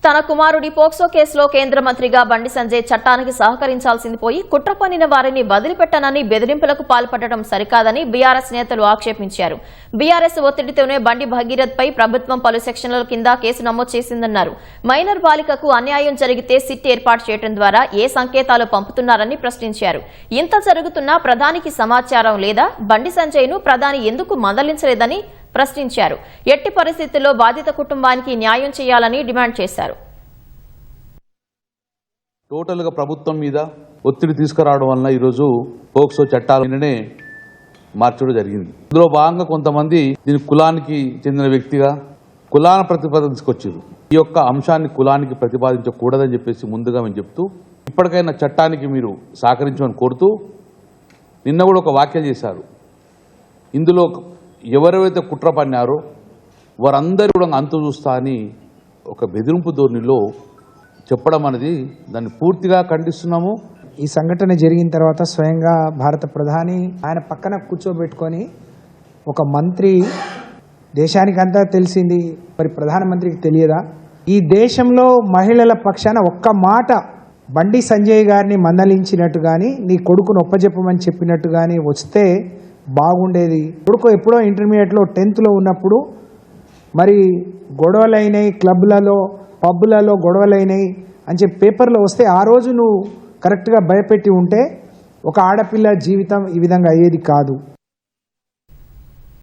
తన కుమారుడి పోక్సో కేసులో కేంద్ర మంత్రిగా బండి సంజయ్ చట్టానికి సహకరించాల్సింది పోయి కుట్ర పన్నిన వారిని వదిలిపెట్టనని బెదిరింపులకు పాల్పడటం సరికాదని బీఆర్ఎస్ నేతలు ఆక్షేపించారు. బీఆర్ఎస్ ఒత్తిడితోనే బండి భగీరథ్ పై ప్రభుత్వం పలు సెక్షన్ల కింద కేసు నమోదు చేసిందన్నారు. మైనర్ బాలికకు అన్యాయం జరిగితే సిట్ ఏర్పాటు చేయడం ద్వారా ఏ సంకేతాలు పంపుతున్నారని ప్రశ్నించారు. ఇంత జరుగుతున్నా ప్రధానికి సమాచారం లేదా? బండి సంజయ్ ను ప్రధాని ఎందుకు మందలించలేదని ప్రశ్నించారు. ఎట్టి పరిస్థితుల్లో బాధిత కుటుంబానికి న్యాయం చేయాలని డిమాండ్ చేశారు. టోటల్గా ప్రభుత్వం మీద ఒత్తిడి తీసుకురావడం వలన ఈరోజు పోక్సో చట్టాలనే మార్చడం జరిగింది. ఇందులో భాగంగా కొంతమంది దీని కులానికి చెందిన వ్యక్తిగా కులాన్ని ప్రతిపాదన తీసుకొచ్చారు. ఈ యొక్క అంశాన్ని కులానికి ప్రతిపాదించకూడదని చెప్పేసి ముందుగా మేము చెప్తూ ఇప్పటికైనా చట్టానికి మీరు సహకరించమని కోరుతూ నిన్న కూడా ఒక వ్యాఖ్యలు చేశారు. ఇందులో ఎవరైతే కుట్ర పన్నారో వారందరూ కూడా అంతు చూస్తా అని ఒక బెదిరింపు ధోరణిలో చెప్పడం అనేది దాన్ని పూర్తిగా ఖండిస్తున్నాము. ఈ సంఘటన జరిగిన తర్వాత స్వయంగా భారత ప్రధాని ఆయన పక్కన కూర్చోబెట్టుకొని ఒక మంత్రి దేశానికంతా తెలిసింది, మరి ప్రధానమంత్రికి తెలియదా? ఈ దేశంలో మహిళల పక్షాన ఒక్క మాట బండి సంజయ్ గారిని మందలించినట్టు కానీ నీ కొడుకును ఒప్పజెప్పమని చెప్పినట్టు కానీ వస్తే బాగుండేది. కొడుకు ఎప్పుడో ఇంటర్మీడియట్లో 10th ఉన్నప్పుడు మరి గొడవలైనాయి, క్లబ్లలో పబ్లలో గొడవలైనాయి అని చెప్పి పేపర్లో వస్తే ఆ రోజు నువ్వు కరెక్ట్గా భయపెట్టి ఉంటే ఒక ఆడపిల్ల జీవితం ఈ విధంగా అయ్యేది కాదు.